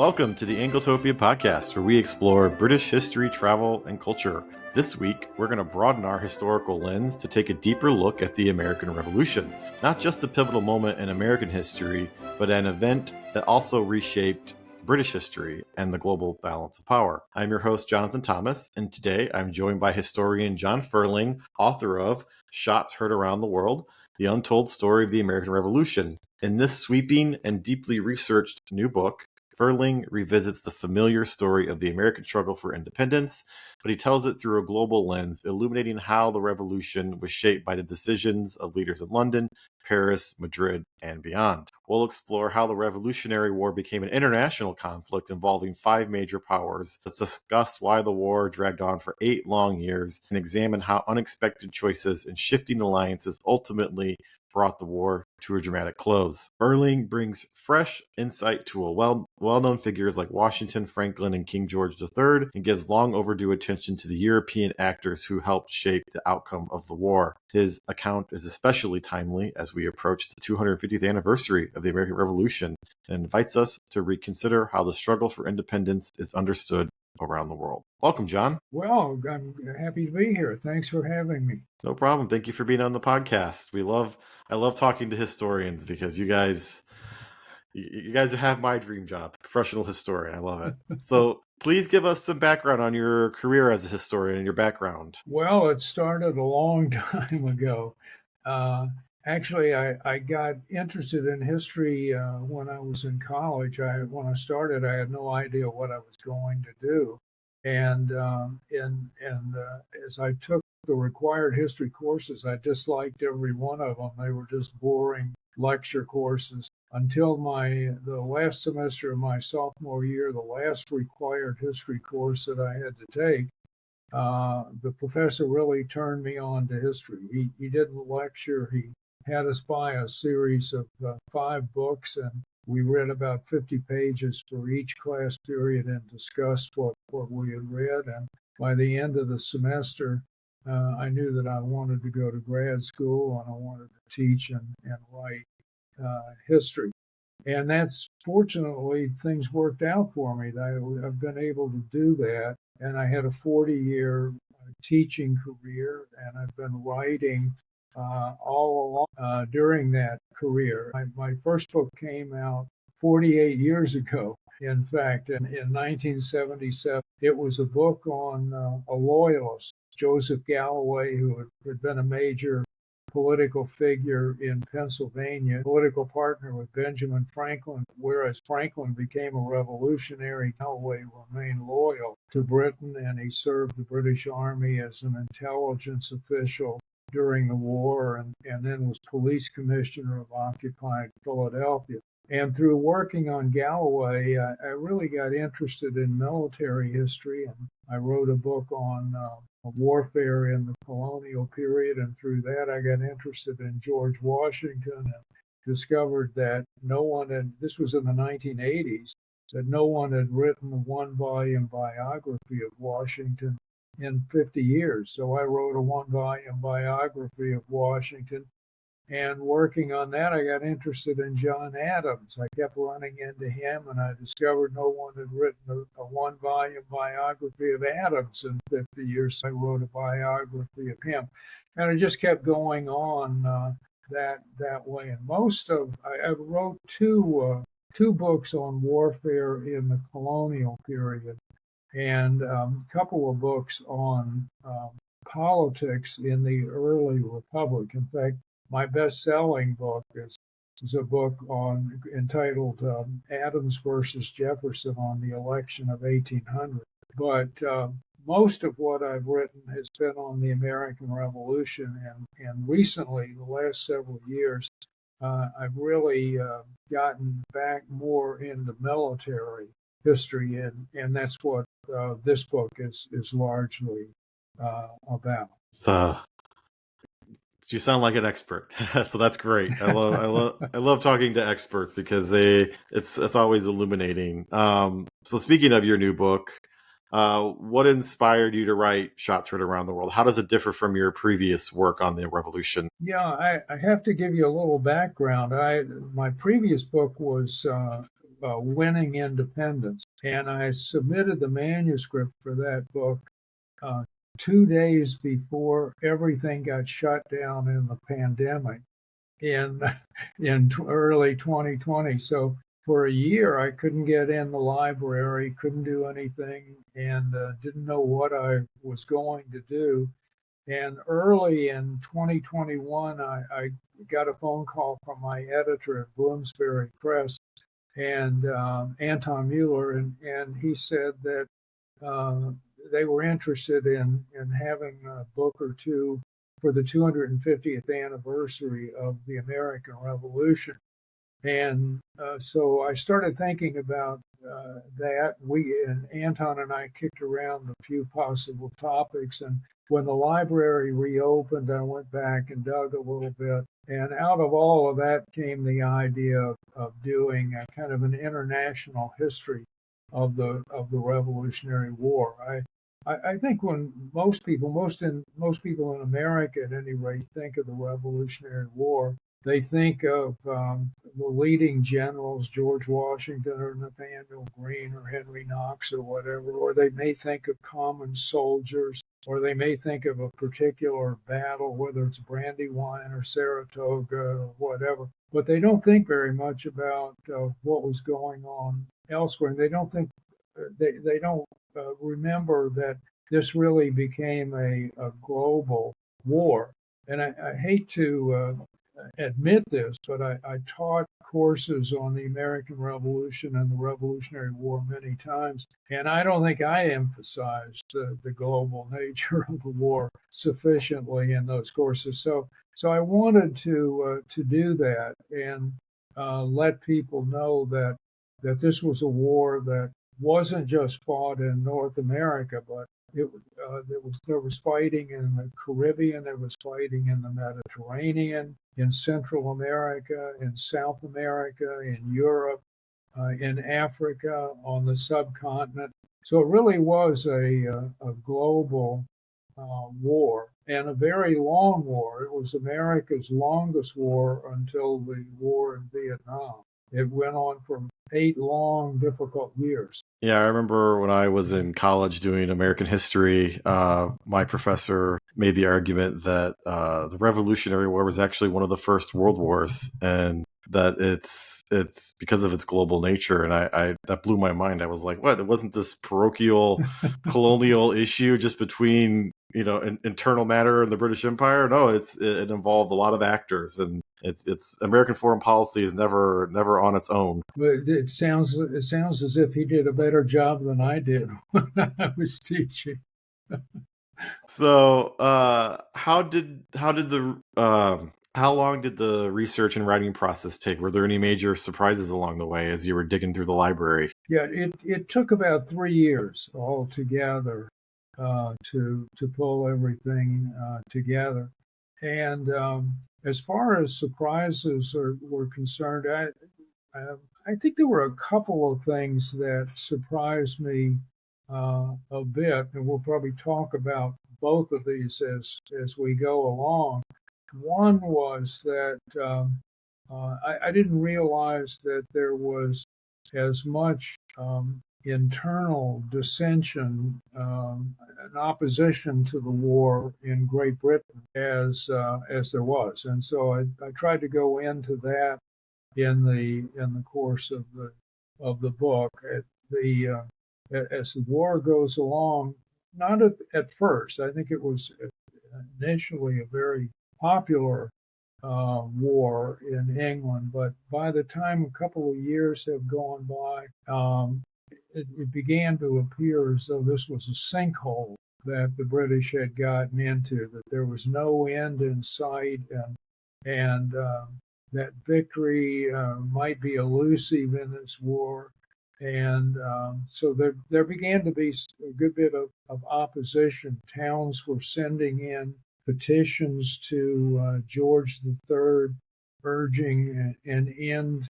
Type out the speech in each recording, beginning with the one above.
Welcome to the Anglotopia podcast, where we explore British history, travel, and culture. This week, we're going to broaden our historical lens to take a deeper look at the American Revolution. Not just a pivotal moment in American history, but an event that also reshaped British history and the global balance of power. I'm your host, Jonathan Thomas, and today I'm joined by historian John Ferling, author of Shots Heard Around the World, The Untold Story of the American Revolution. In this sweeping and deeply researched new book, Ferling revisits the familiar story of the American struggle for independence, but he tells it through a global lens, illuminating how the revolution was shaped by the decisions of leaders in London, Paris, Madrid, and beyond. We'll explore how the Revolutionary War became an international conflict involving 5 major powers. Let's discuss why the war dragged on for 8 long years and examine how unexpected choices and shifting alliances ultimately brought the war to a dramatic close. Ferling brings fresh insight to a well-known figures like Washington, Franklin, and King George III, and gives long overdue attention to the European actors who helped shape the outcome of the war. His account is especially timely as we approach the 250th anniversary of the American Revolution and invites us to reconsider how the struggle for independence is understood around the world. Welcome, John. Well, I'm happy to be here. Thanks for having me. No problem. Thank you for being on the podcast. I love talking to historians because you guys have my dream job, professional historian. I love it. So please give us some background on your career as a historian and your background. Well, it started a long time ago. Actually, I got interested in history when I was in college. When I started, I had no idea what I was going to do, and as I took the required history courses, I disliked every one of them. They were just boring lecture courses until the last semester of my sophomore year, the last required history course that I had to take. The professor really turned me on to history. He didn't lecture. He had us buy a series of 5 books, and we read about 50 pages for each class period and discussed what we had read. And by the end of the semester, I knew that I wanted to go to grad school and I wanted to teach and write history. And that's fortunately things worked out for me. I've been able to do that. And I had a 40-year teaching career, and I've been writing all along during that career. My first book came out 48 years ago. In fact, in 1977, it was a book on a loyalist, Joseph Galloway, who had been a major political figure in Pennsylvania, political partner with Benjamin Franklin. Whereas Franklin became a revolutionary, Galloway remained loyal to Britain, and he served the British Army as an intelligence official during the war, and then was police commissioner of occupied Philadelphia. And through working on Galloway, I really got interested in military history, and I wrote a book on warfare in the colonial period. And through that, I got interested in George Washington and discovered that this was in the 1980s, that no one had written a 1-volume biography of Washington in 50 years. So I wrote a 1-volume biography of Washington. And working on that, I got interested in John Adams. I kept running into him, and I discovered no one had written a 1-volume biography of Adams in 50 years. So I wrote a biography of him. And it just kept going on that way. And I wrote two books on warfare in the colonial period, and a couple of books on politics in the early republic. In fact, my best-selling book is a book entitled Adams versus Jefferson on the election of 1800. But most of what I've written has been on the American Revolution, and recently, the last several years, I've really gotten back more into military history, and that's what this book is largely about. You sound like an expert, so that's great. I love talking to experts because it's always illuminating. So speaking of your new book, what inspired you to write Shots Heard Around the World? How does it differ from your previous work on the Revolution? Yeah, I have to give you a little background. My previous book was Winning Independence. And I submitted the manuscript for that book uh, 2 days before everything got shut down in the pandemic in early 2020. So for a year, I couldn't get in the library, couldn't do anything, and didn't know what I was going to do. And early in 2021, I got a phone call from my editor at Bloomsbury Press and Anton Mueller, and he said that uh, they were interested in having a book or two for the 250th anniversary of the American Revolution. And so I started thinking about that. We and Anton and I kicked around a few possible topics. And when the library reopened, I went back and dug a little bit. And out of all of that came the idea of doing a kind of an international history of the Revolutionary War. I think when most people in America at any rate think of the Revolutionary War, they think of the leading generals, George Washington or Nathaniel Greene or Henry Knox or whatever, or they may think of common soldiers, or they may think of a particular battle, whether it's Brandywine or Saratoga or whatever. But they don't think very much about what was going on elsewhere, and they don't remember that this really became a global war. And I hate to admit this, but I taught courses on the American Revolution and the Revolutionary War many times, and I don't think I emphasized the global nature of the war sufficiently in those courses. So I wanted to do that and let people know that this was a war that wasn't just fought in North America, but there was fighting in the Caribbean, there was fighting in the Mediterranean, in Central America, in South America, in Europe, in Africa, on the subcontinent. So it really was a global war and a very long war. It was America's longest war until the war in Vietnam. It went on for 8 long, difficult years. Yeah, I remember when I was in college doing American history, my professor made the argument that the Revolutionary War was actually one of the first world wars, and that it's because of its global nature. And I that blew my mind. I was like, what? It wasn't this parochial colonial issue just between internal matter and the British Empire. No, it involved a lot of actors, and it's American foreign policy is never on its own. But it sounds as if he did a better job than I did when I was teaching. So, how long did the research and writing process take? Were there any major surprises along the way as you were digging through the library? Yeah, it took about 3 years altogether to pull everything together. And as far as surprises were concerned, I think there were a couple of things that surprised me a bit, and we'll probably talk about both of these as we go along. One was that I didn't realize that there was as much internal dissension and opposition to the war in Great Britain as there was, and so I tried to go into that in the course of the book. The as the war goes along, not at first. I think it was initially a very popular war in England, but by the time a couple of years have gone by, it began to appear as though this was a sinkhole that the British had gotten into, that there was no end in sight, and that victory might be elusive in this war. And so there began to be a good bit of opposition. Towns were sending in petitions to George III urging an end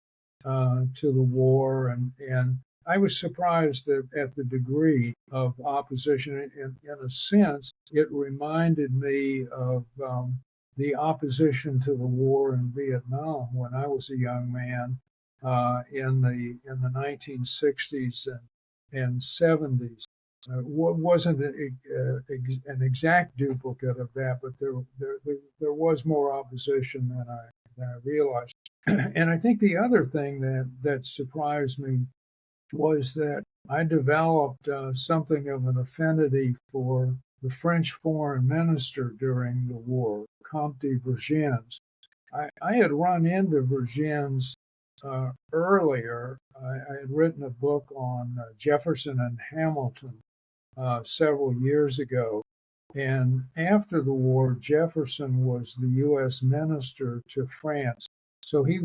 to the war. And I was surprised at the degree of opposition. In a sense, it reminded me of the opposition to the war in Vietnam when I was a young man. in the 1960s and 70s. Wasn't an exact duplicate of that, but there was more opposition than I realized. And I think the other thing that surprised me was that I developed something of an affinity for the French foreign minister during the war, Comte de Vergennes. I had run into Vergennes earlier. I had written a book on Jefferson and Hamilton several years ago. And after the war, Jefferson was the U.S. minister to France. So he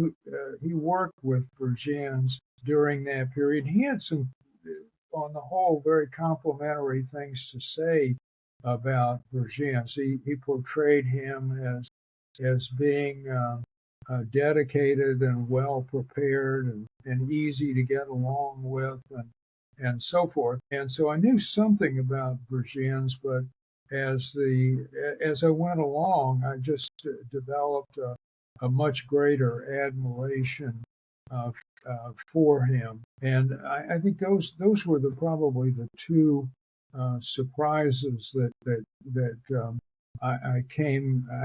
worked with Vergennes during that period. He had some, on the whole, very complimentary things to say about Vergennes. He portrayed him as being dedicated and well prepared and easy to get along with and so forth. And so I knew something about Vergennes, but as I went along, I just developed a much greater admiration uh, for him. And I think those were probably the two surprises that I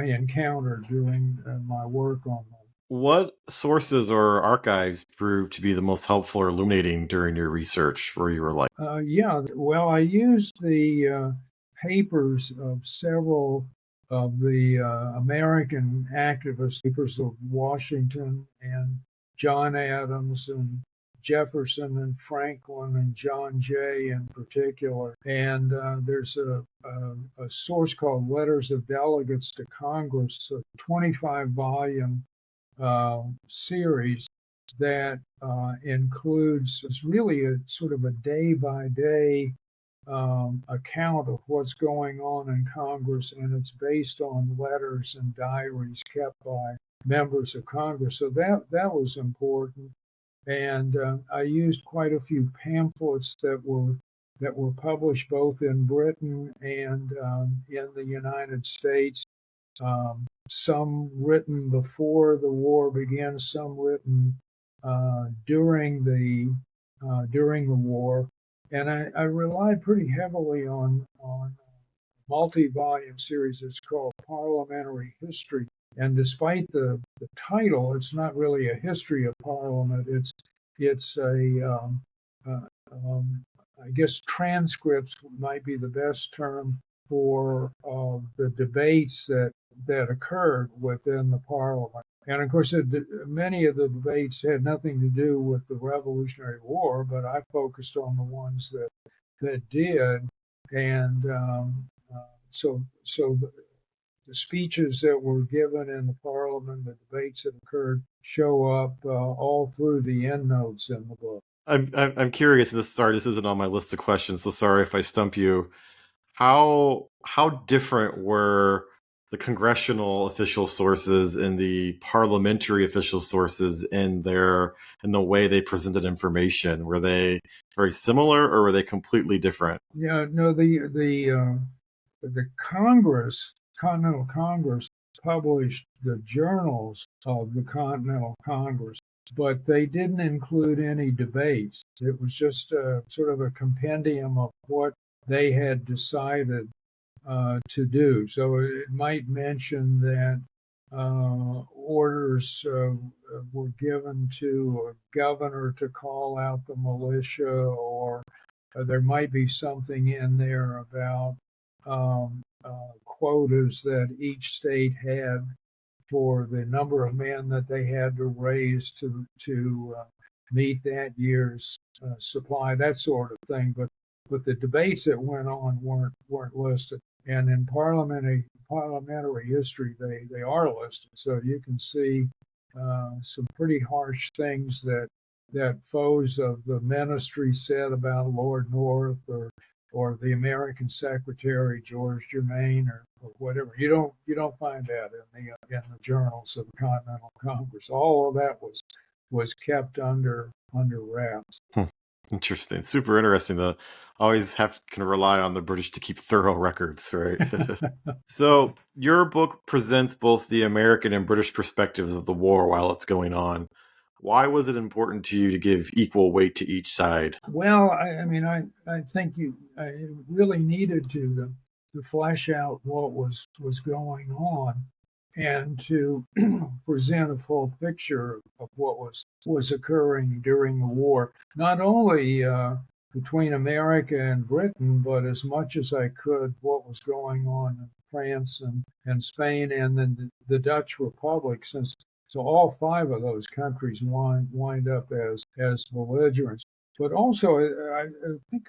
encountered during my work on them. What sources or archives proved to be the most helpful or illuminating during your research, where you were like, Yeah, well, I used the papers of several of the American activist papers of Washington and John Adams and Jefferson and Franklin and John Jay in particular. And there's a source called Letters of Delegates to Congress, a 25-volume series that includes, it's really a sort of a day by day account of what's going on in Congress, and it's based on letters and diaries kept by members of Congress. So that was important, and I used quite a few pamphlets that were published both in Britain and in the United States. Some written before the war began, some written during the war, and I relied pretty heavily on a multi-volume series. It's called Parliamentary History, and despite the title, it's not really a history of Parliament. It's uh, um, I guess transcripts might be the best term for the debates that occurred within the Parliament. And of course, many of the debates had nothing to do with the Revolutionary War, but I focused on the ones that did. And so the speeches that were given in the Parliament, the debates that occurred, show up all through the endnotes in the book. I'm curious. This isn't on my list of questions, so sorry if I stump you. How different were the congressional official sources and the parliamentary official sources in the way they presented information? Were they very similar, or were they completely different? Yeah, no, the Continental Congress published the journals of the Continental Congress, but they didn't include any debates. It was just sort of a compendium of what they had decided to do. So it might mention that orders were given to a governor to call out the militia, or there might be something in there about quotas that each state had for the number of men that they had to raise to meet that year's supply, that sort of thing. But the debates that went on weren't listed. And in parliamentary history, they are listed. So you can see some pretty harsh things that foes of the ministry said about Lord North or the American Secretary George Germain or whatever. You don't find that in the journals of the Continental Congress. All of that was kept under wraps. Interesting, super interesting. To always can rely on the British to keep thorough records, right? So your book presents both the American and British perspectives of the war while it's going on. Why was it important to you to give equal weight to each side? Well, I think I really needed to flesh out what was going on and to present a full picture of what was occurring during the war, not only between America and Britain, but as much as I could, what was going on in France and Spain and then the Dutch Republic, since so all five of those countries wind up as belligerents. But also, I think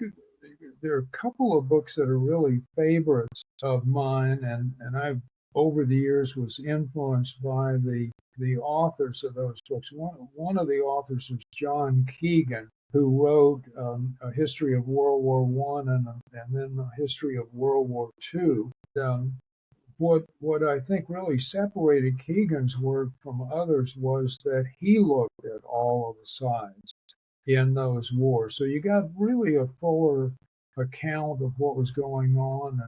there are a couple of books that are really favorites of mine, and I've over the years was influenced by the authors of those books. One of the authors was John Keegan, who wrote a history of World War One and then a history of World War Two. What I think really separated Keegan's work from others was that he looked at all of the sides in those wars. So you got really a fuller account of what was going on,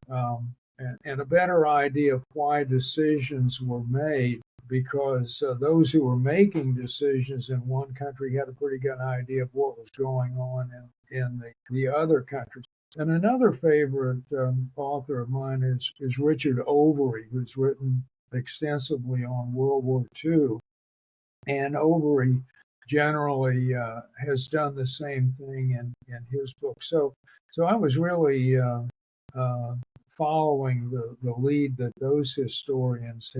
and a better idea of why decisions were made, because those who were making decisions in one country had a pretty good idea of what was going on in the other countries. And another favorite author of mine is Richard Overy, who's written extensively on World War II. And Overy generally has done the same thing in his book. So I was really uh, following the lead that those historians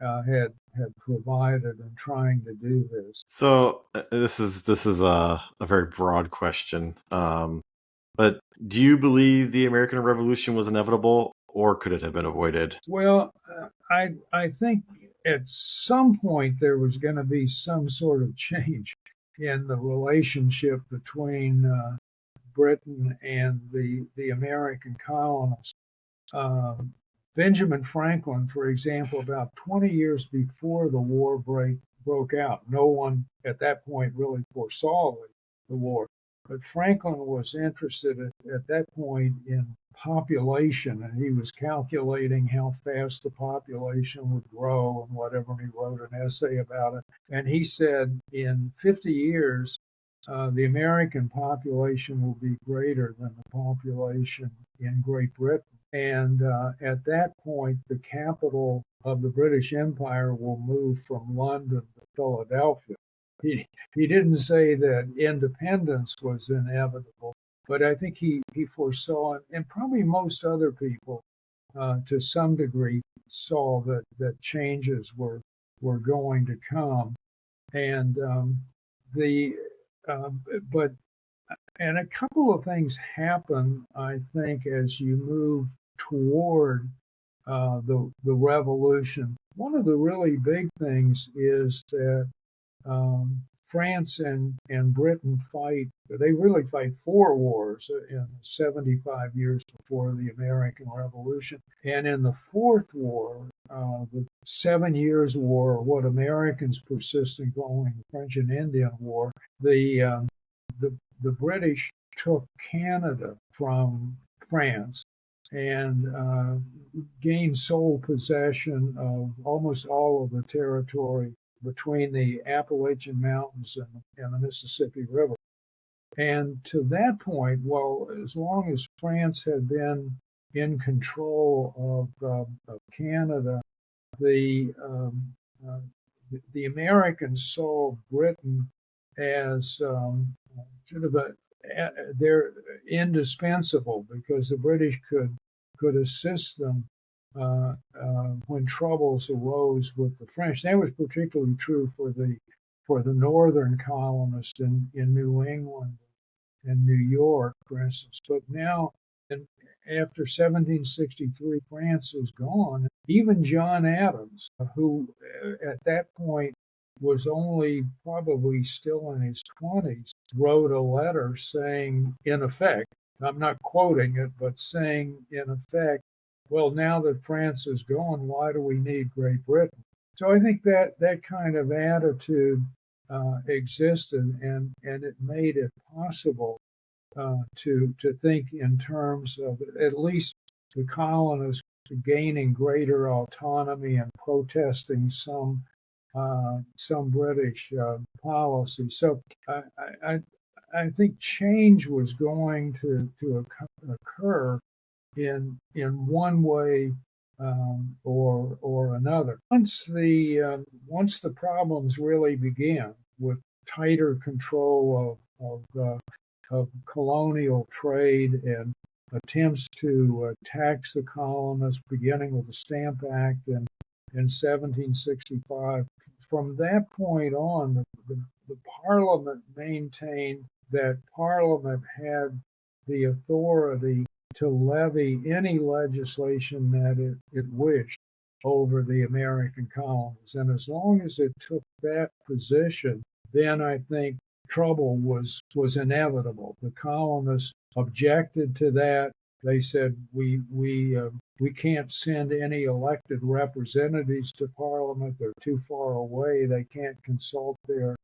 had provided in trying to do this. So this is a very broad question. But do you believe the American Revolution was inevitable, or could it have been avoided? Well, I think at some point there was going to be some sort of change in the relationship between Britain and the American colonists. Um, Benjamin Franklin, for example, about 20 years before the war broke out, no one at that point really foresaw the war. But Franklin was interested at that point in population, and he was calculating how fast the population would grow and whatever. And he wrote an essay about it. And he said in 50 years, the American population will be greater than the population in Great Britain. And at that point, the capital of the British Empire will move from London to Philadelphia. He didn't say that independence was inevitable, but I think he foresaw, and probably most other people to some degree saw that changes were going to come. And the uh, but and a couple of things happen, I think, as you move toward the revolution. One of the really big things is that France and Britain fight, they really fight four wars in 75 years before the American Revolution. And in the fourth war, the 7 Years' War, or what Americans persist in calling the French and Indian War, the, the British took Canada from France and gained sole possession of almost all of the territory between the Appalachian Mountains and the Mississippi River. And to that point, well, as long as France had been in control of Canada, the um, uh, the Americans saw Britain as sort of they're indispensable because the British could assist them when troubles arose with the French. That was particularly true for the northern colonists in New England and New York, for instance. But now, in, after 1763, France is gone. Even John Adams, who at that point was only probably still in his 20s, wrote a letter saying, in effect, I'm not quoting it, but saying, in effect, well, now that France is gone, why do we need Great Britain? So I think that kind of attitude existed, and it made it possible to think in terms of at least the colonists gaining greater autonomy and protesting some some British policy. So I, I think change was going to occur in one way or another. Once the problems really began with tighter control of colonial trade and attempts to tax the colonists, beginning with the Stamp Act in 1765. From that point on, the Parliament maintained that Parliament had the authority to levy any legislation that it wished over the American colonies. And as long as it took that position, then I think trouble was inevitable. The colonists objected to that. They said we can't send any elected representatives to Parliament. They're too far away. They can't consult their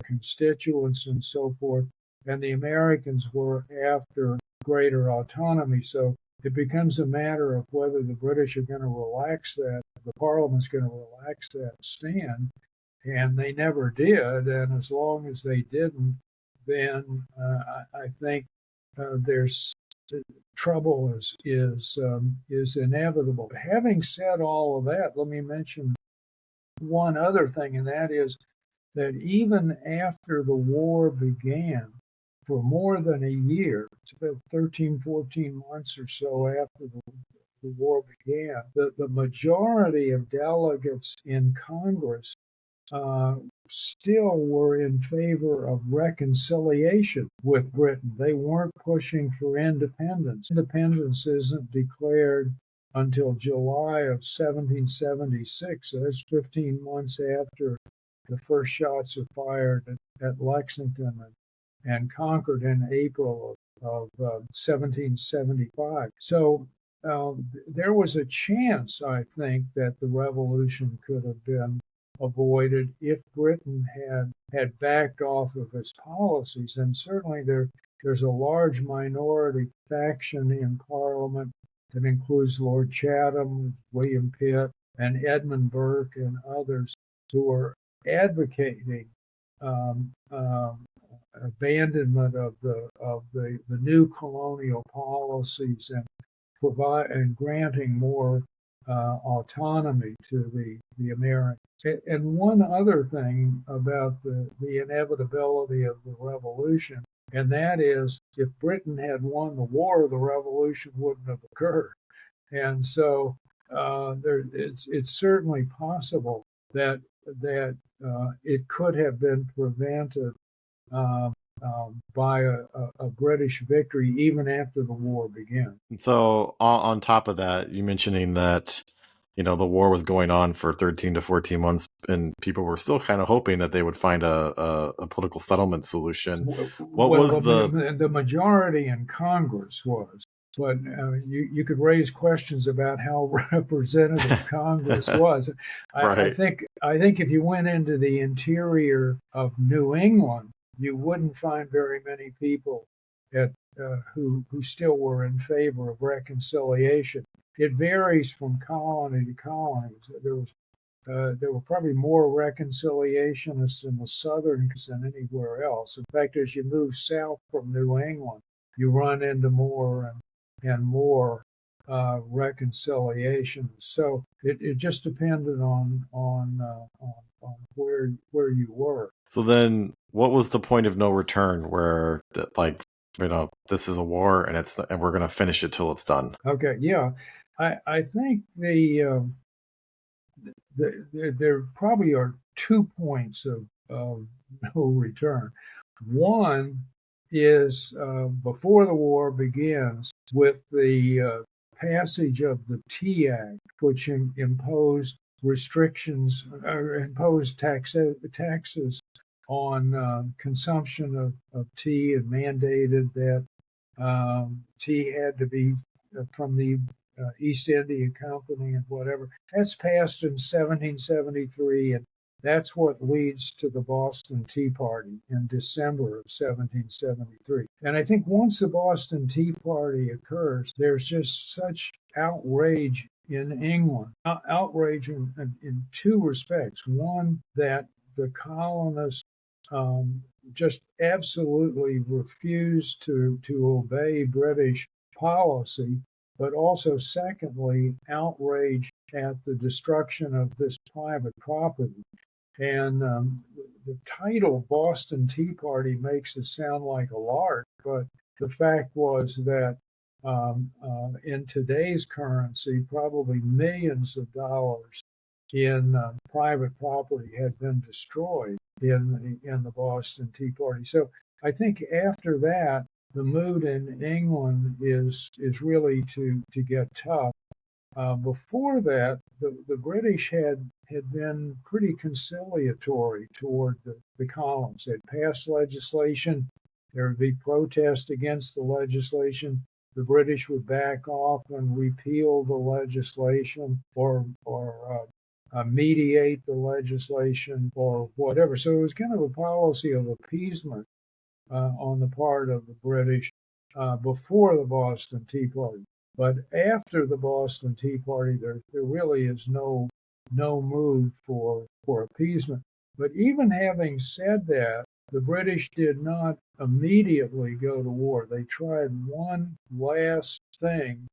constituents and so forth. And the Americans were after greater autonomy. So it becomes a matter of whether the British are going to relax that, the Parliament's going to relax that stand. And they never did. And as long as they didn't, then I think there's trouble is inevitable. Having said all of that, let me mention one other thing, and that is that even after the war began, for more than a year, it's about 13, 14 months or so after the war began, the majority of delegates in Congress still were in favor of reconciliation with Britain. They weren't pushing for independence. Independence isn't declared until July of 1776, so that's 15 months after the first shots are fired at Lexington and Concord in April of 1775. So there was a chance, I think, that the revolution could have been avoided if Britain had backed off of its policies. And certainly there's a large minority faction in Parliament that includes Lord Chatham, William Pitt, and Edmund Burke and others who are advocating abandonment of the new colonial policies and granting more autonomy to the Americans. And one other thing about the inevitability of the revolution, and that is if Britain had won the war, the revolution wouldn't have occurred. And so it's certainly possible that it could have been prevented uh, by a British victory even after the war began. And so, on top of that, you mentioning that the war was going on for 13 to 14 months, and people were still kind of hoping that they would find a political settlement solution. What Well, was the majority in Congress was, but you could raise questions about how representative Congress was. right? I think if you went into the interior of New England, you wouldn't find very many people who still were in favor of reconciliation. It varies from colony to colony. There were probably more reconciliationists in the southern than anywhere else. In fact, as you move south from New England, you run into more and more reconciliations. So it just depended on where you were. So then, what was the point of no return? Where this is a war, and we're going to finish it till it's done. Okay, yeah, I think there probably are 2 points of no return. One is before the war begins with the passage of the Tea Act, which imposed restrictions or imposed taxes on consumption of tea and mandated that tea had to be from the East India Company and whatever. That's passed in 1773, and that's what leads to the Boston Tea Party in December of 1773. And I think once the Boston Tea Party occurs, there's just such outrage in England. Outrage in two respects. One, that the colonists just absolutely refused to obey British policy, but also, secondly, outrage at the destruction of this private property. And the title Boston Tea Party makes it sound like a lark, but the fact was that in today's currency, probably millions of dollars in private property had been destroyed in the Boston Tea Party. So I think after that, the mood in England is really to get tough. Before that, the British had been pretty conciliatory toward the colonies. They'd passed legislation. There would be protest against the legislation. The British would back off and repeal the legislation or mediate the legislation or whatever. So it was kind of a policy of appeasement on the part of the British before the Boston Tea Party. But after the Boston Tea Party, there really is no mood for appeasement. But even having said that, the British did not immediately go to war. They tried one last thing,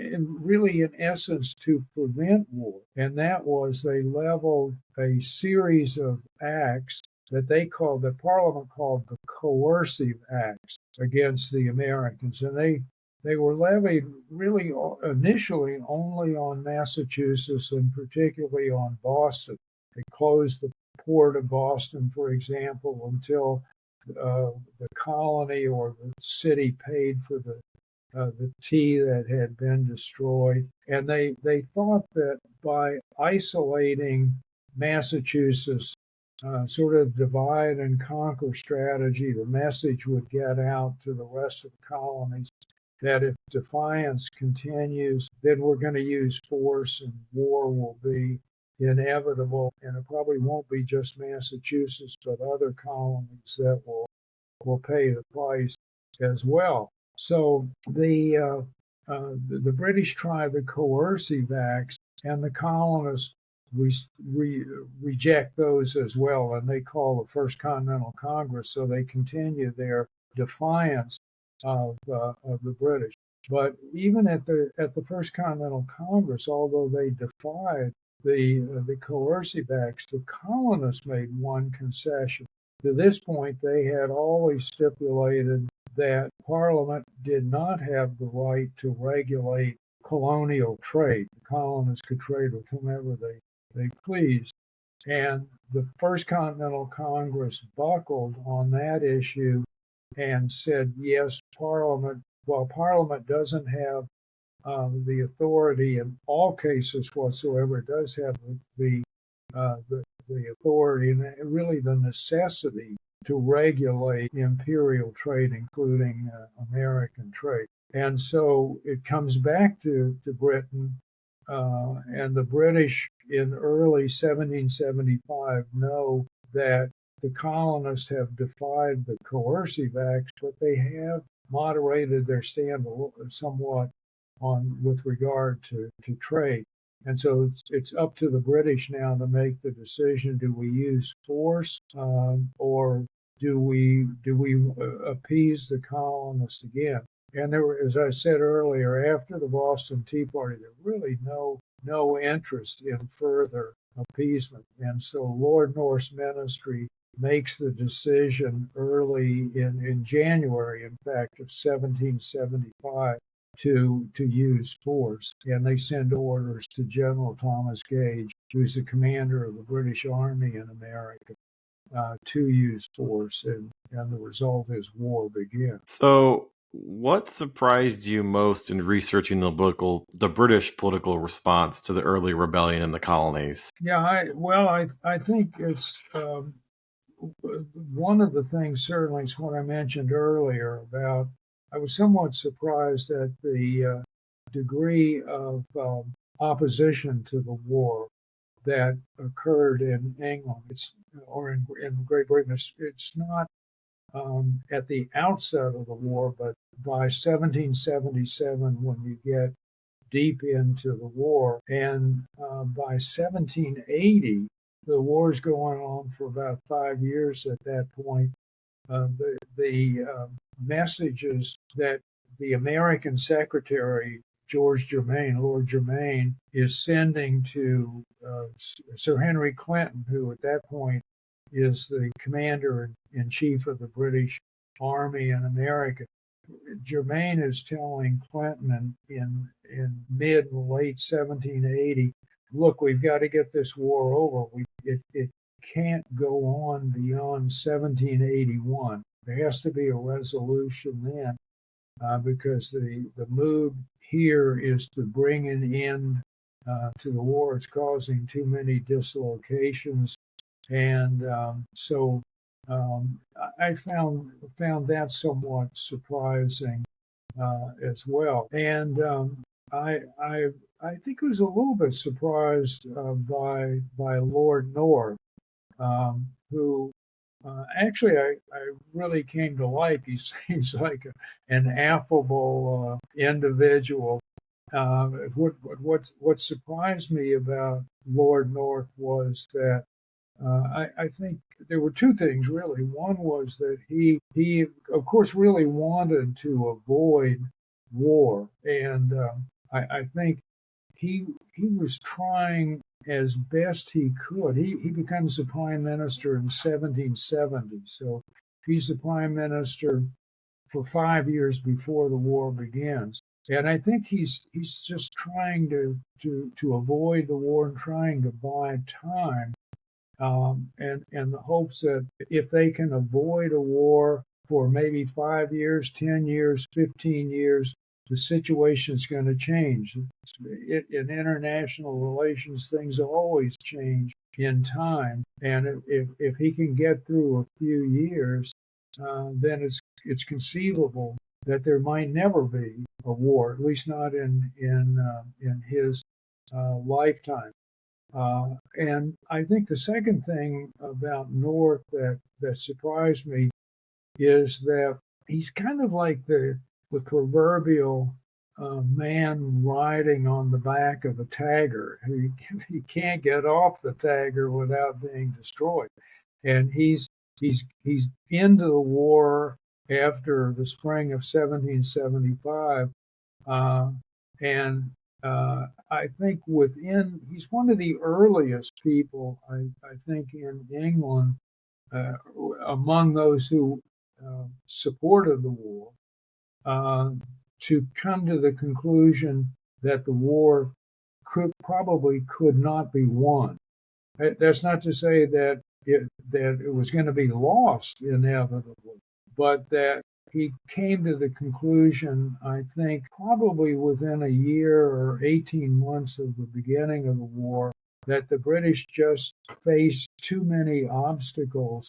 really in essence to prevent war, and that was they leveled a series of acts that the Parliament called the coercive acts against the Americans, and they were levied really initially only on Massachusetts and particularly on Boston. They closed the port of Boston, for example, until the colony or the city paid for the tea that had been destroyed. And they thought that by isolating Massachusetts, sort of divide and conquer strategy, the message would get out to the rest of the colonies that if defiance continues, then we're going to use force and war will be inevitable. And it probably won't be just Massachusetts, but other colonies that will pay the price as well. So the British tried the coercive acts, and the colonists reject those as well, and they call the First Continental Congress. So they continue their defiance of the British. But even at the First Continental Congress, although they defied the coercive acts, the colonists made one concession. To this point, they had always stipulated that Parliament did not have the right to regulate colonial trade. The colonists could trade with whomever they pleased. And the First Continental Congress buckled on that issue and said, yes, while Parliament doesn't have the authority in all cases whatsoever, it does have the authority and really the necessity to regulate imperial trade, including American trade. And so it comes back to Britain, and the British in early 1775 know that the colonists have defied the coercive acts, but they have moderated their stand somewhat with regard to trade. And so it's up to the British now to make the decision: do we use force, or do we appease the colonists again? And there were, as I said earlier, after the Boston Tea Party, there really no interest in further appeasement. And so Lord North's ministry makes the decision early in January, in fact, of 1775, to use force. And they send orders to General Thomas Gage, who's the commander of the British Army in America, to use force. And the result is war begins. So, what surprised you most in researching the British political response to the early rebellion in the colonies? Yeah, I think it's one of the things, certainly, is what I mentioned earlier about. I was somewhat surprised at the degree of opposition to the war that occurred in England, or in Great Britain. It's not at the outset of the war, but by 1777, when you get deep into the war. And by 1780, the war's going on for about 5 years at that point. The messages that the American Secretary George Germain, Lord Germain, is sending to Sir Henry Clinton, who at that point is the commander in chief of the British Army in America. Germain is telling Clinton in mid and late 1780, look, we've got to get this war over. It can't go on beyond 1781. There has to be a resolution then, because the mood here is to bring an end to the war. It's causing too many dislocations, and so I found that somewhat surprising as well. And I think I was a little bit surprised by Lord North, who actually I really came to like. He seems like an affable individual. What surprised me about Lord North was that I think there were two things really. One was that he of course really wanted to avoid war, and I think he was trying as best he could. He becomes the prime minister in 1770, so he's the prime minister for 5 years before the war begins. And I think he's just trying to avoid the war and trying to buy time, and the hopes that if they can avoid a war for maybe 5 years, 10 years, 15 years, the situation is going to change. In international relations, things always change in time, and if he can get through a few years, then it's conceivable that there might never be a war, at least not in his lifetime. And I think the second thing about North that surprised me is that he's kind of like the proverbial man riding on the back of a tagger. He can't get off the tagger without being destroyed. And he's into the war after the spring of 1775, and I think he's one of the earliest people, I think, in England, uh, among those who supported the war, uh, to come to the conclusion that the war probably could not be won. That's not to say that it was going to be lost inevitably, but that he came to the conclusion, I think, probably within a year or 18 months of the beginning of the war, that the British just faced too many obstacles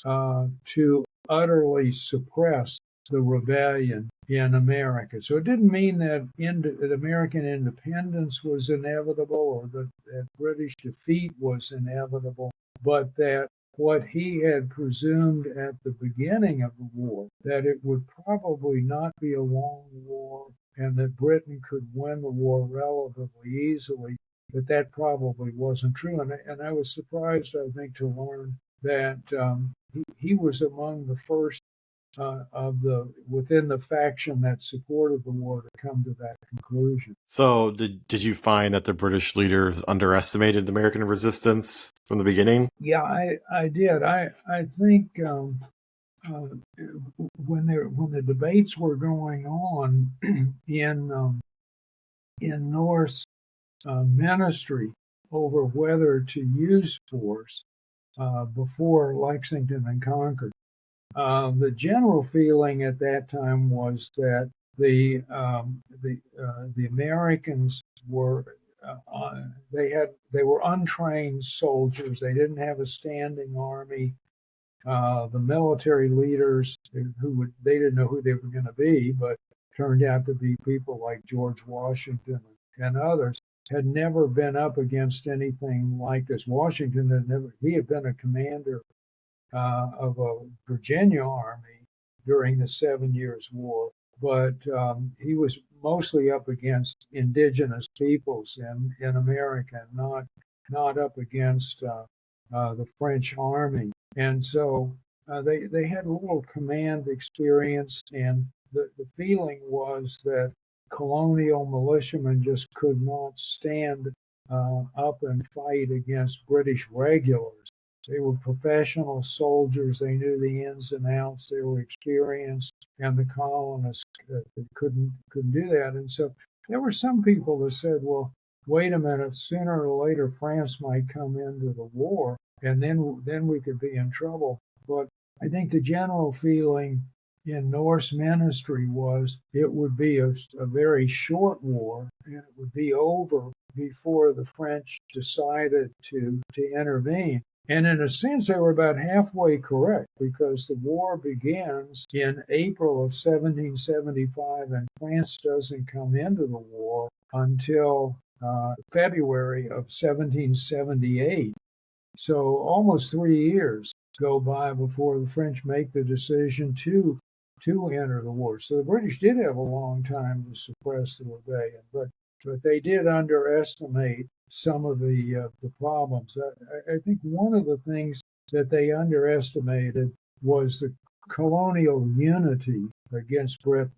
to utterly suppress the rebellion in America. So it didn't mean that American independence was inevitable or that British defeat was inevitable, but that what he had presumed at the beginning of the war, that it would probably not be a long war and that Britain could win the war relatively easily, that probably wasn't true. And I was surprised, I think, to learn that he was among the first within the faction that supported the war to come to that conclusion. So, did you find that the British leaders underestimated American resistance from the beginning? Yeah, I did. I think when the debates were going on in North's ministry over whether to use force before Lexington and Concord, the general feeling at that time was that the Americans were they were untrained soldiers. They didn't have a standing army. The military leaders they didn't know who they were going to be, but turned out to be people like George Washington and others, had never been up against anything like this. Washington he had been a commander of a Virginia army during the 7 Years' War, but he was mostly up against indigenous peoples in America, not up against the French army. And so they had little command experience, and the feeling was that colonial militiamen just could not stand up and fight against British regulars. They were professional soldiers. They knew the ins and outs. They were experienced, and the colonists couldn't do that. And so there were some people that said, "Well, wait a minute. Sooner or later, France might come into the war, and then we could be in trouble." But I think the general feeling in Norse ministry was it would be a very short war, and it would be over before the French decided to intervene. And in a sense, they were about halfway correct, because the war begins in April of 1775, and France doesn't come into the war until February of 1778. So almost 3 years go by before the French make the decision to enter the war. So the British did have a long time to suppress the rebellion, but they did underestimate some of the problems. I think one of the things that they underestimated was the colonial unity against Britain.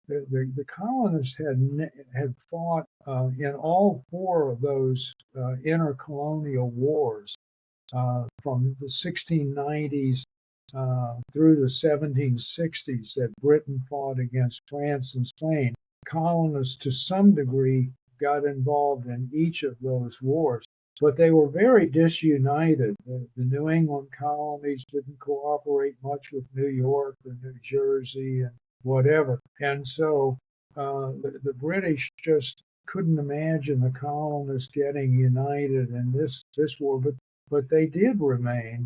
The colonists had fought in all four of those intercolonial wars from the 1690s through the 1760s that Britain fought against France and Spain. Colonists, to some degree, got involved in each of those wars, but they were very disunited. The New England colonies didn't cooperate much with New York or New Jersey and whatever. And so the British just couldn't imagine the colonists getting united in this war, but they did remain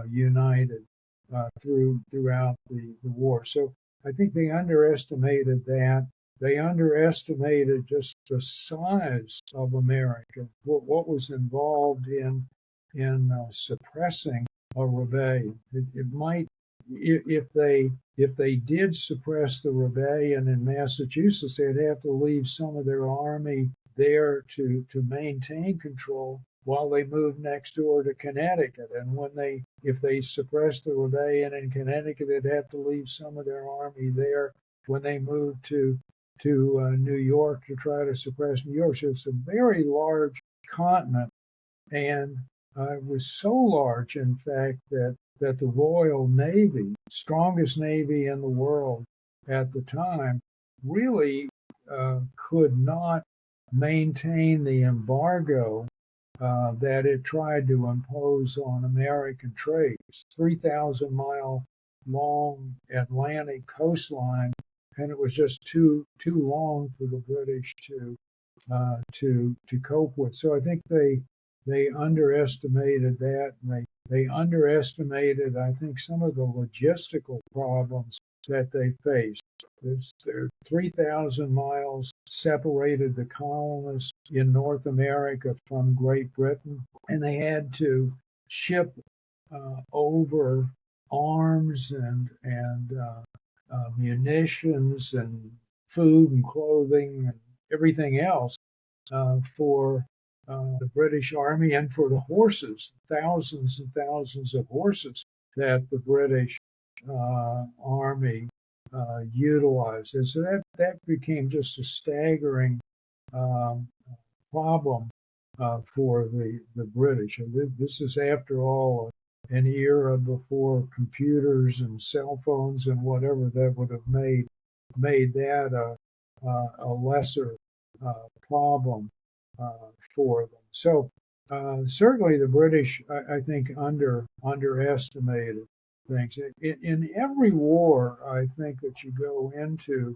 united throughout the war. So I think they underestimated that. They underestimated just the size of America, what was involved in suppressing a rebellion. It might, if they did suppress the rebellion in Massachusetts, they'd have to leave some of their army there to maintain control while they moved next door to Connecticut. And if they suppressed the rebellion in Connecticut, they'd have to leave some of their army there when they moved to New York to try to suppress New York. So it's a very large continent, and it was so large, in fact, that the Royal Navy, strongest navy in the world at the time, really could not maintain the embargo that it tried to impose on American trade. 3,000-mile long Atlantic coastline, and it was just too long for the British to cope with. So I think they underestimated that, and they underestimated, I think, some of the logistical problems that they faced. Their 3,000 miles separated the colonists in North America from Great Britain, and they had to ship over arms and munitions and food and clothing and everything else for the British Army, and for the horses, thousands and thousands of horses that the British Army utilized. And so that became just a staggering problem for the British. And this is, after all, an era before computers and cell phones and whatever that would have made that a lesser problem for them. So certainly the British, I think, underestimated things. In every war, I think, that you go into,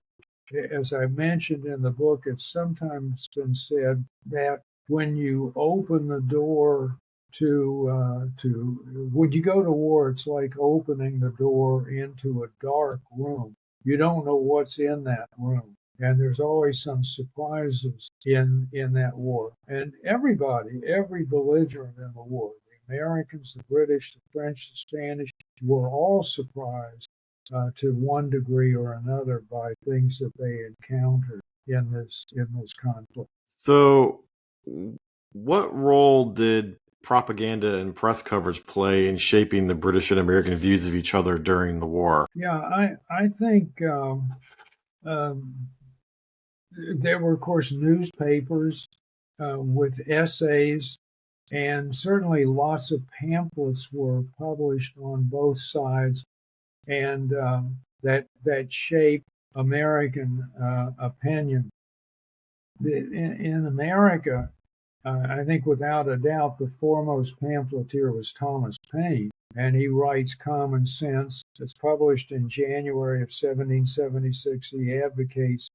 as I mentioned in the book, it's sometimes been said that when you open the door when you go to war, it's like opening the door into a dark room. You don't know what's in that room, and there's always some surprises in that war. And every belligerent in the war, the Americans, the British, the French, the Spanish, were all surprised to one degree or another by things that they encountered in this conflict. So, what role did propaganda and press coverage play in shaping the British and American views of each other during the war? Yeah, I think um, there were, of course, newspapers with essays, and certainly lots of pamphlets were published on both sides, and that shaped American opinion. In America, I think without a doubt, the foremost pamphleteer was Thomas Paine, and he writes Common Sense. It's published in January of 1776. He advocates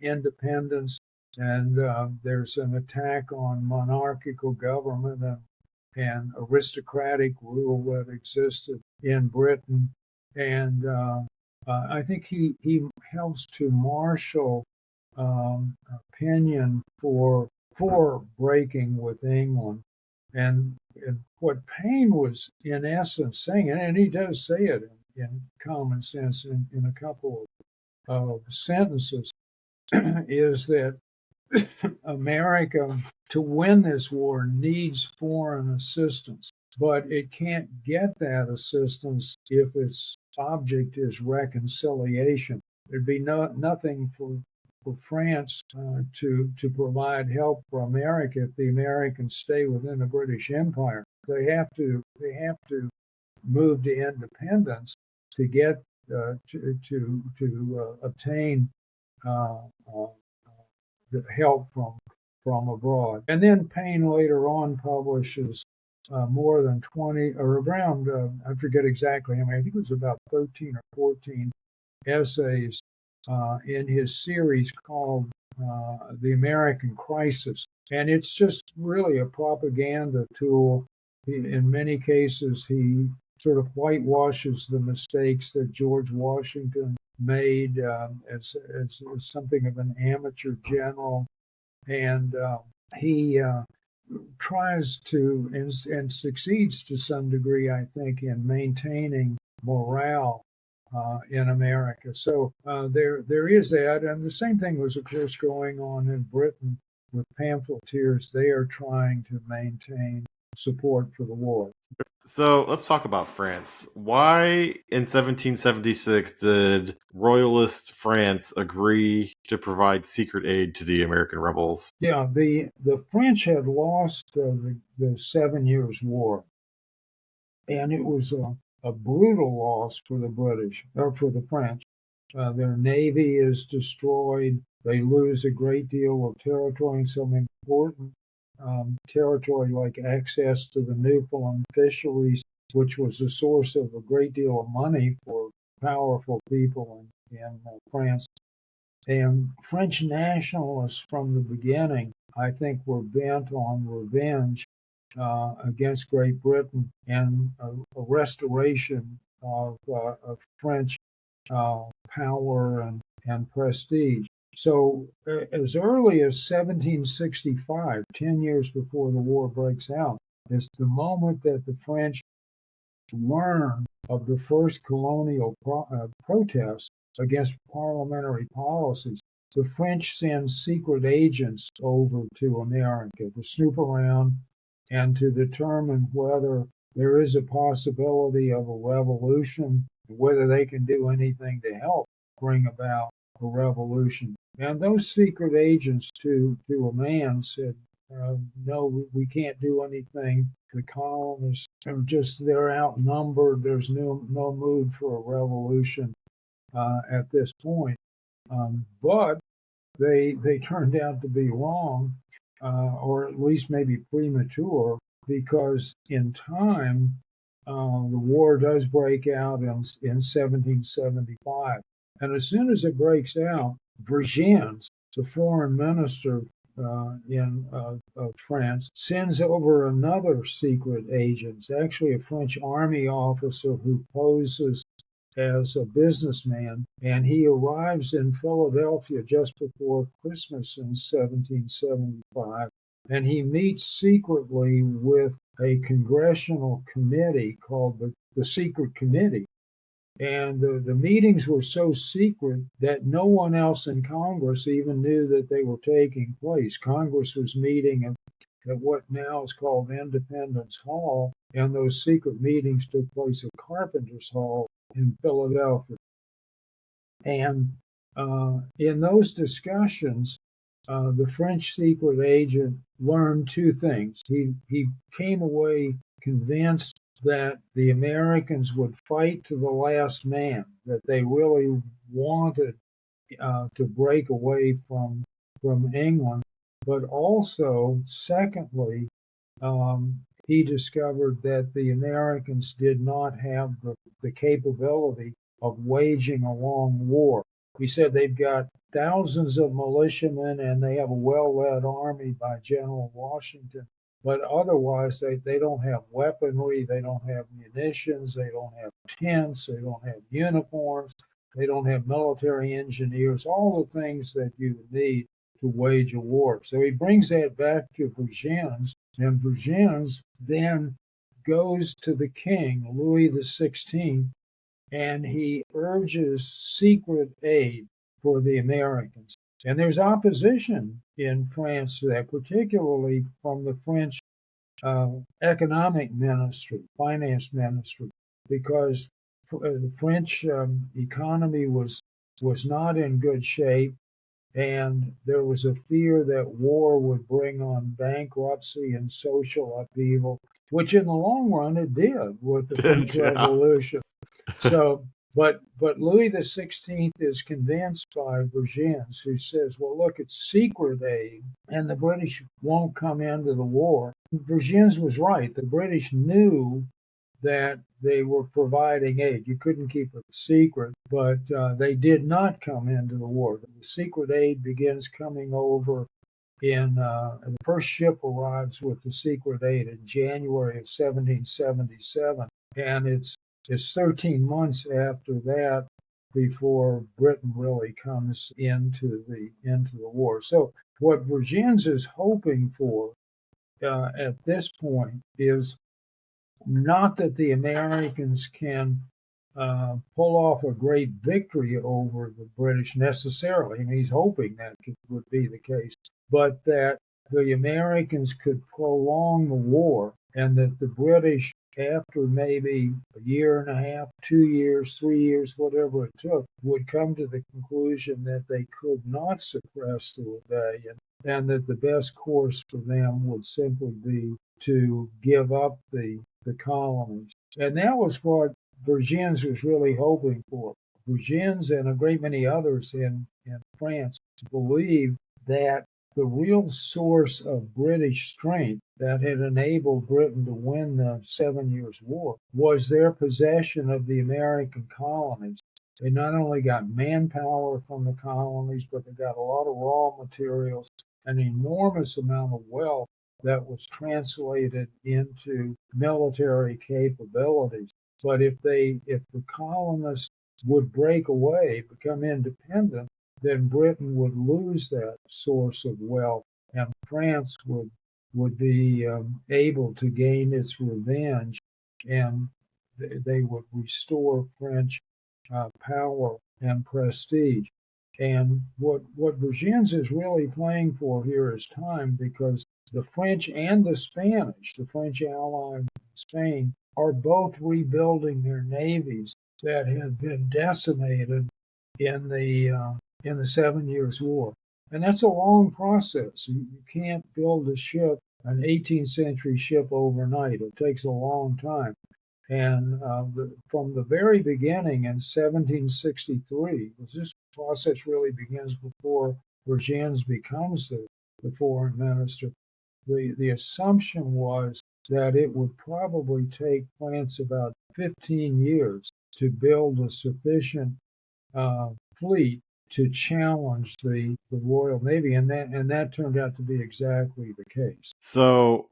independence, and there's an attack on monarchical government and aristocratic rule that existed in Britain. And I think he helps to marshal opinion for breaking with England. And what Paine was in essence saying, and he does say it in Common Sense in a couple of sentences, is that America, to win this war, needs foreign assistance, but it can't get that assistance if its object is reconciliation. There'd be nothing for France to provide help for America if the Americans stay within the British Empire. They have to move to independence to get to obtain uh, uh, the help from abroad. And then Paine later on publishes more than 20 or around, I forget exactly how many, I think it was about 13 or 14 essays in his series called The American Crisis. And it's just really a propaganda tool. In many cases, he sort of whitewashes the mistakes that George Washington made as something of an amateur general. And he tries to and succeeds to some degree, I think, in maintaining morale in America. So there is that, and the same thing was, of course, going on in Britain with pamphleteers. They are trying to maintain support for the war. So let's talk about France. Why in 1776 did Royalist France agree to provide secret aid to the American rebels? Yeah, the French had lost the 7 Years' War, and it was a brutal loss for the British or for the French. Their navy is destroyed. They lose a great deal of territory and some important territory like access to the Newfoundland fisheries, which was a source of a great deal of money for powerful people in France. And French nationalists from the beginning, I think, were bent on revenge against Great Britain and a restoration of French power and prestige. So, as early as 1765, 10 years before the war breaks out, is the moment that the French learn of the first colonial protests against parliamentary policies. The French send secret agents over to America to snoop around and to determine whether there is a possibility of a revolution, whether they can do anything to help bring about a revolution. And those secret agents, to a man, said, no, we can't do anything. The colonists are they're outnumbered. There's no mood for a revolution at this point. But they turned out to be wrong, or at least maybe premature, because in time, the war does break out in 1775. And as soon as it breaks out, Vergennes, the foreign minister in France, sends over another secret agent. It's actually a French army officer who poses as a businessman, and he arrives in Philadelphia just before Christmas in 1775, and he meets secretly with a congressional committee called the Secret Committee. And the meetings were so secret that no one else in Congress even knew that they were taking place. Congress was meeting at what now is called Independence Hall, and those secret meetings took place at Carpenter's Hall in Philadelphia. And in those discussions, the French secret agent learned two things. He came away convinced that the Americans would fight to the last man, that they really wanted to break away from England. But also, secondly, he discovered that the Americans did not have the capability of waging a long war. He said they've got thousands of militiamen and they have a well-led army by General Washington, but otherwise they don't have weaponry, they don't have munitions, they don't have tents, they don't have uniforms, they don't have military engineers, all the things that you would need to wage a war. So he brings that back to Vergennes, and Vergennes then goes to the king, Louis XVI, and he urges secret aid for the Americans. And there's opposition in France to that, particularly from the French economic ministry, finance ministry, because the French economy was not in good shape, and there was a fear that war would bring on bankruptcy and social upheaval, which in the long run it did with the French Yeah. Revolution. So, but Louis XVI is convinced by Vergennes, who says, "Well, look, it's secret aid, and the British won't come into the war." Vergennes was right. The British knew that they were providing aid. You couldn't keep it secret, but they did not come into the war. The secret aid begins coming over in the first ship arrives with the secret aid in January of 1777, and it's 13 months after that before Britain really comes into the war. So what Vergennes is hoping for at this point is not that the Americans can pull off a great victory over the British necessarily. I mean, he's hoping that would be the case, but that the Americans could prolong the war and that the British, after maybe a year and a half, 2 years, 3 years, whatever it took, would come to the conclusion that they could not suppress the rebellion and that the best course for them would simply be to give up the colonies. And that was what Vergennes was really hoping for. Vergennes and a great many others in France believed that the real source of British strength that had enabled Britain to win the 7 Years' War was their possession of the American colonies. They not only got manpower from the colonies, but they got a lot of raw materials, an enormous amount of wealth that was translated into military capabilities. But if the colonists would break away, become independent, then Britain would lose that source of wealth, and France would be able to gain its revenge, and they would restore French power and prestige. And what Vergennes is really playing for here is time, because the French and the Spanish, the French ally in Spain, are both rebuilding their navies that had been decimated in the 7 Years' War. And that's a long process. You can't build a ship, an 18th century ship, overnight. It takes a long time. And from the very beginning in 1763, this process really begins before Vergennes becomes the foreign minister. The assumption was that it would probably take France about 15 years to build a sufficient fleet to challenge the Royal Navy, and that turned out to be exactly the case. So,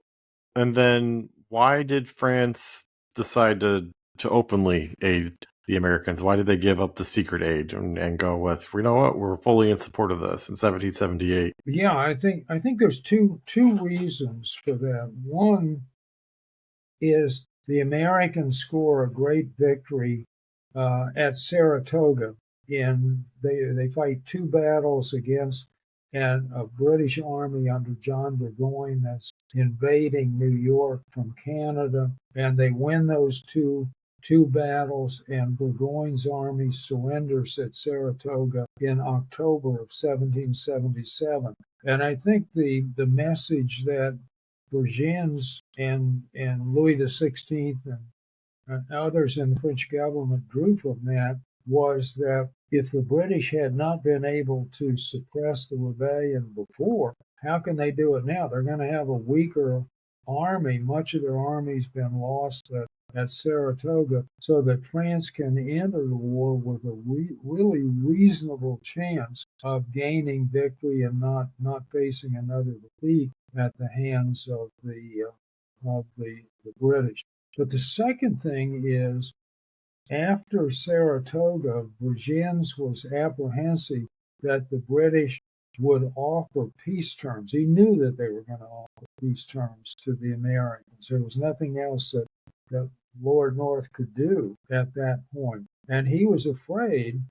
and then why did France decide to openly aid the Americans? Why did they give up the secret aid and go with, you know what, we're fully in support of this in 1778? Yeah, I think there's two reasons for that. One is the Americans score a great victory at Saratoga. They fight two battles against a British army under John Burgoyne that's invading New York from Canada, and they win those two battles, and Burgoyne's army surrenders at Saratoga in October of 1777. And I think the message that Bourgens and Louis XVI and others in the French government drew from that was that if the British had not been able to suppress the rebellion before, how can they do it now? They're going to have a weaker army. Much of their army's been lost at Saratoga, so that France can enter the war with a really reasonable chance of gaining victory and not facing another defeat at the hands of the British. But the second thing is, after Saratoga, Bourgens was apprehensive that the British would offer peace terms. He knew that they were going to offer peace terms to the Americans. There was nothing else that Lord North could do at that point. And he was afraid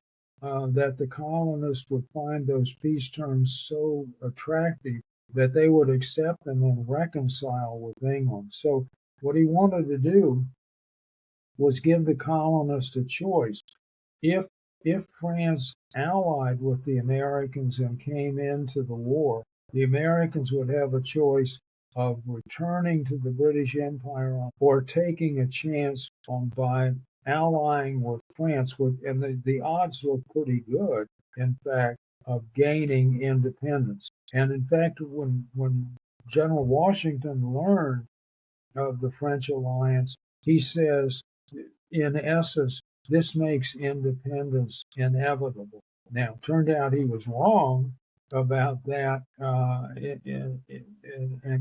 that the colonists would find those peace terms so attractive that they would accept them and reconcile with England. So what he wanted to do was give the colonists a choice. If if France allied with the Americans and came into the war, the Americans would have a choice of returning to the British Empire or taking a chance by allying with France, and the odds look pretty good, in fact, of gaining independence. And in fact, when General Washington learned of the French alliance, he says, in essence, this makes independence inevitable. Now, it turned out he was wrong about that, and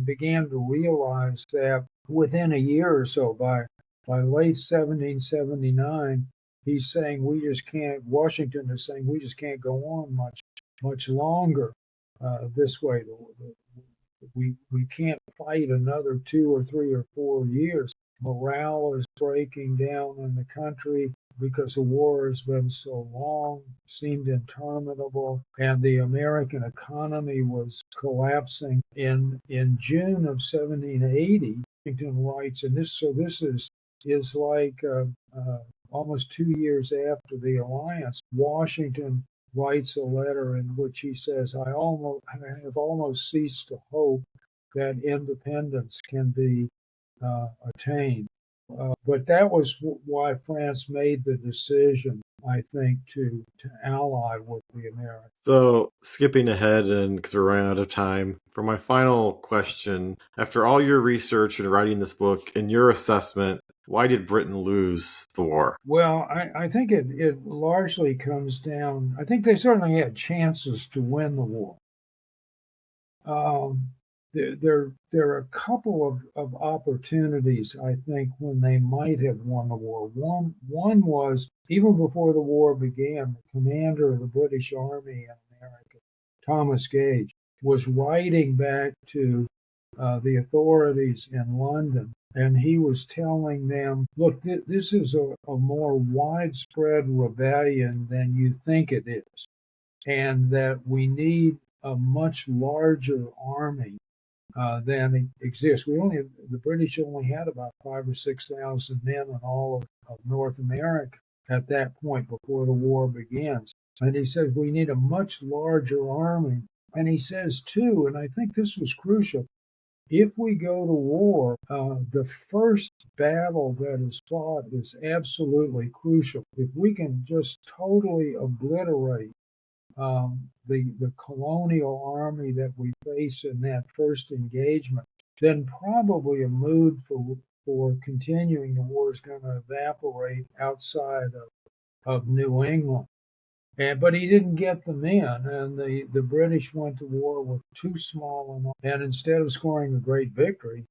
began to realize that within a year or so, by late 1779, he's saying we just can't. Washington is saying we just can't go on much longer this way. We can't fight another 2 or 3 or 4 years. Morale is breaking down in the country because the war has been so long, seemed interminable, and the American economy was collapsing. In June of 1780, Washington writes, and this is like almost 2 years after the alliance. Washington writes a letter in which he says, I have almost ceased to hope that independence can be attained. But that was why France made the decision, I think, to ally with the Americans. So, skipping ahead, and because we're running out of time, for my final question, after all your research and writing this book, in your assessment, why did Britain lose the war? Well, I think it largely comes down, I think they certainly had chances to win the war. There are a couple of opportunities, I think, when they might have won the war. One was, even before the war began, the commander of the British Army in America, Thomas Gage, was writing back to the authorities in London, and he was telling them, look, this is a more widespread rebellion than you think it is, and that we need a much larger army than exists. The British only had about 5,000 or 6,000 men in all of North America at that point before the war begins. And he says we need a much larger army. And he says too, and I think this was crucial, if we go to war, the first battle that is fought is absolutely crucial. If we can just totally obliterate the colonial army that we face in that first engagement, then probably a mood for continuing the war is going to evaporate outside of New England. But he didn't get them in, and the British went to war with too small an army. And instead of scoring a great victory,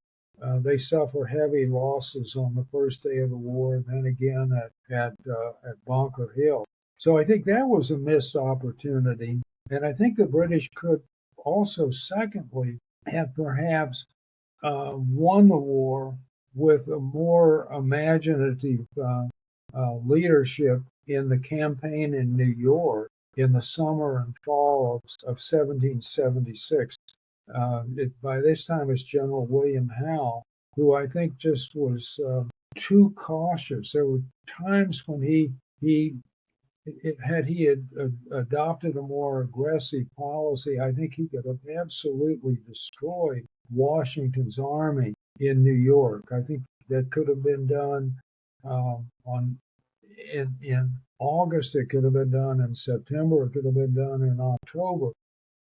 they suffer heavy losses on the first day of the war, and then again at Bunker Hill. So I think that was a missed opportunity. And I think the British could also, secondly, have perhaps won the war with a more imaginative leadership in the campaign in New York in the summer and fall of 1776. By this time, it's General William Howe, who I think just was too cautious. There were times when had he adopted a more aggressive policy, I think he could have absolutely destroyed Washington's army in New York. I think that could have been done on in August. It could have been done in September. It could have been done in October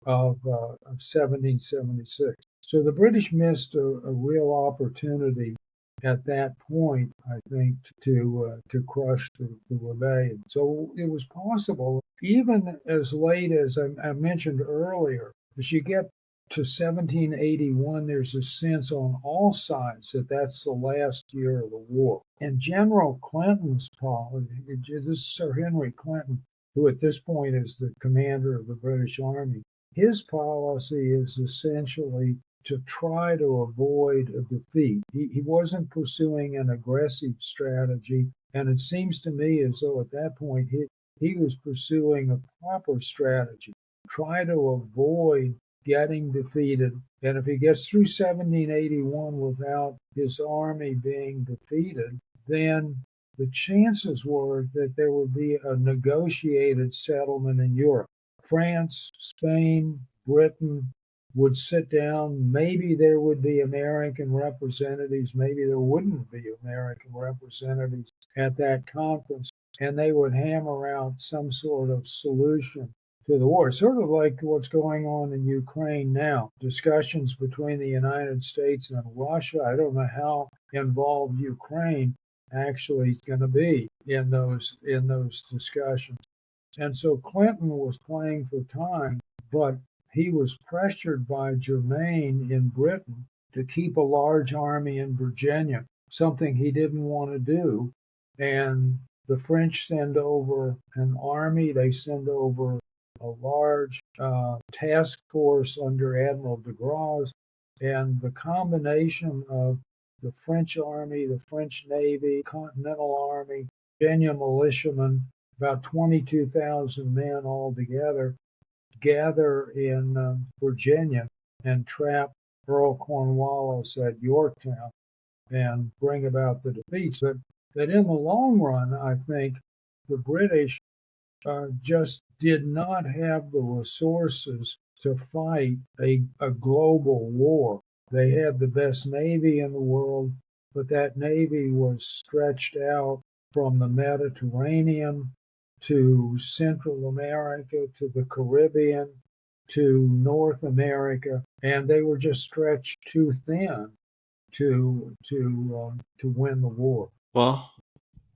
of 1776. So the British missed a real opportunity at that point, I think, to crush the rebellion. So it was possible, even as late as I mentioned earlier, as you get to 1781, there's a sense on all sides that that's the last year of the war. And General Clinton's policy, this is Sir Henry Clinton, who at this point is the commander of the British Army, his policy is essentially to try to avoid a defeat. He wasn't pursuing an aggressive strategy, and it seems to me as though at that point he was pursuing a proper strategy. Try to avoid getting defeated, and if he gets through 1781 without his army being defeated, then the chances were that there would be a negotiated settlement in Europe. France, Spain, Britain would sit down. Maybe there would be American representatives, maybe there wouldn't be American representatives at that conference, and they would hammer out some sort of solution to the war. Sort of like what's going on in Ukraine now. Discussions between the United States and Russia. I don't know how involved Ukraine actually is going to be in those discussions. And so Clinton was playing for time, but he was pressured by Germain in Britain to keep a large army in Virginia, something he didn't want to do. And the French send over an army, they send over a large task force under Admiral de Grasse, and the combination of the French army, the French Navy, Continental Army, Virginia militiamen, about 22,000 men altogether, gather in Virginia and trap Earl Cornwallis at Yorktown and bring about the defeats. That in the long run, I think the British just did not have the resources to fight a global war. They had the best navy in the world, but that navy was stretched out from the Mediterranean to Central America, to the Caribbean, to North America, and they were just stretched too thin to win the war. Well,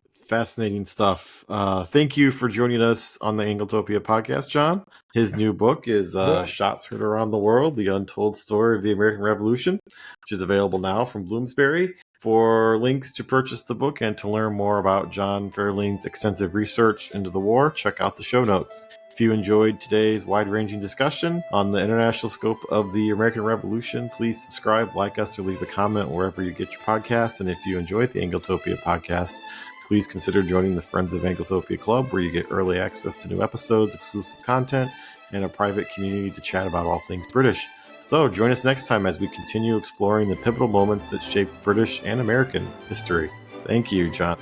it's fascinating stuff. Thank you for joining us on the Anglotopia podcast, John. His new book is Shots Heard Around the World, The Untold Story of the American Revolution, which is available now from Bloomsbury. For links to purchase the book and to learn more about John Ferling's extensive research into the war, check out the show notes. If you enjoyed today's wide-ranging discussion on the international scope of the American Revolution, please subscribe, like us, or leave a comment wherever you get your podcasts. And if you enjoyed the Anglotopia podcast, please consider joining the Friends of Anglotopia Club, where you get early access to new episodes, exclusive content, and a private community to chat about all things British. So join us next time as we continue exploring the pivotal moments that shaped British and American history. Thank you, John.